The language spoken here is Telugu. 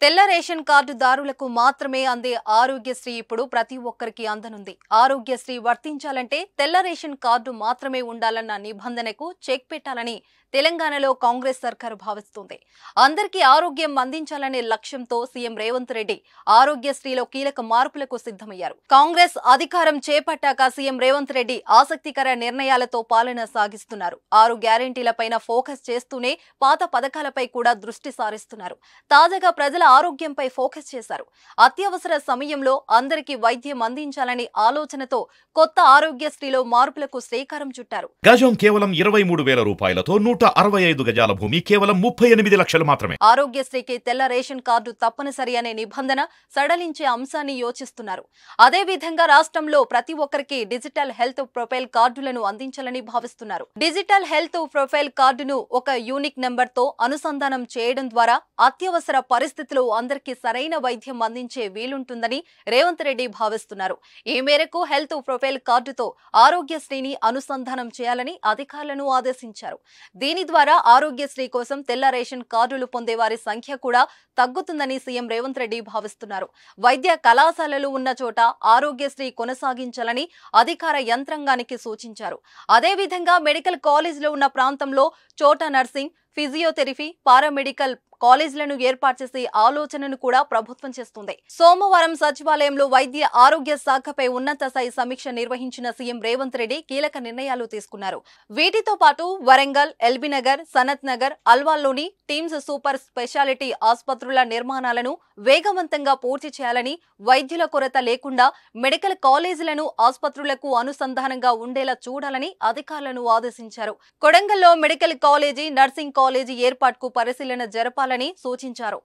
తెల్ల రేషన్ కార్డుదారులకు మాత్రమే అందే ఆరోగ్యశ్రీ ఇప్పుడు ప్రతి ఒక్కరికి అందనుంది. ఆరోగ్యశ్రీ వర్తించాలంటే తెల్ల రేషన్ కార్డు మాత్రమే ఉండాలన్న నిబంధనకు చెక్ పెట్టాలని తెలంగాణలో కాంగ్రెస్ సర్కారు భావిస్తుంది. అందరికీ ఆరోగ్యం అందించాలనే లక్ష్యంతో సీఎం రేవంత్ రెడ్డి ఆరోగ్యశ్రీలో కీలక మార్పులకు సిద్ధమయ్యారు. కాంగ్రెస్ అధికారం చేపట్టాక సీఎం రేవంత్ రెడ్డి ఆసక్తికర నిర్ణయాలతో పాలన సాగిస్తున్నారు. 6 గ్యారెంటీలపైన ఫోకస్ చేస్తూనే పాత పథకాలపై కూడా దృష్టి సారిస్తున్నారు. తాజాగా ప్రజల ఆరోగ్యంపై ఫోకస్ చేశారు. అత్యవసర సమయంలో అందరికీ వైద్యం అందించాలని ఆలోచనతో కొత్త ఆరోగ్యశ్రీలో మార్పులకు శ్రీకారం చుట్టారు. గజం కేవలం 23,000 రూపాయలతో 165 గజాల భూమి కేవలం 38 లక్షలు మాత్రమే. ఆరోగ్యశ్రీకి తెల్ల రేషన్ కార్డు తప్పనిసరి అనే నిబంధన సడలించే అంశాన్ని యోచిస్తున్నారు. అదే విధంగా రాష్ట్రంలో ప్రతి ఒక్కరికి డిజిటల్ హెల్త్ ప్రొఫైల్ కార్డులను అందించాలని భావిస్తున్నారు. డిజిటల్ హెల్త్ ప్రొఫైల్ కార్డును ఒక యూనిక్ నెంబర్ తో అనుసంధానం చేయడం ద్వారా అత్యవసర పరిస్థితుల్లో అందరికీ సరైన వైద్యం అందించే వీలుంటుందని రేవంత్ రెడ్డి భావిస్తున్నారు. ఈ మేరకు హెల్త్ ప్రొఫైల్ కార్డుతో ఆరోగ్యశ్రీని అనుసంధానం చేయాలని అధికారులను ఆదేశించారు. దీని ద్వారా ఆరోగ్యశ్రీ కోసం తెల్ల రేషన్ కార్డులు పొందే వారి సంఖ్య కూడా తగ్గుతుందని సీఎం రేవంత్ రెడ్డి భావిస్తున్నారు. వైద్య కళాశాలలు ఉన్న చోట ఆరోగ్యశ్రీ కొనసాగించాలని అధికార యంత్రాంగానికి సూచించారు. అదేవిధంగా మెడికల్ కాలేజీలో ఉన్న ప్రాంతంలో చోట నర్సింగ్, ఫిజియోథెరపీ, పారామెడికల్ కాలేజీలను ఏర్పాటు చేసే ఆలోచనను కూడా ప్రభుత్వం చేస్తుంది. సోమవారం సచివాలయంలో వైద్య ఆరోగ్య శాఖపై ఉన్నత స్థాయి సమీక్ష నిర్వహించిన సీఎం రేవంత్ రెడ్డి కీలక నిర్ణయాలు తీసుకున్నారు. వీటితో పాటు వరంగల్, ఎల్బీనగర్, సనత్ నగర్, అల్వాల్లోని టీమ్స్ సూపర్ స్పెషాలిటీ ఆసుపత్రుల నిర్మాణాలను వేగవంతంగా పూర్తి చేయాలని, వైద్యుల కొరత లేకుండా మెడికల్ కాలేజీలను ఆసుపత్రులకు అనుసంధానంగా ఉండేలా చూడాలని అధికారులను ఆదేశించారు. కొడంగల్లో మెడికల్ కాలేజీ, నర్సింగ్ కాలేజీ ఏర్పాటుకు పరిశీలన జరపాలని సూచించారు.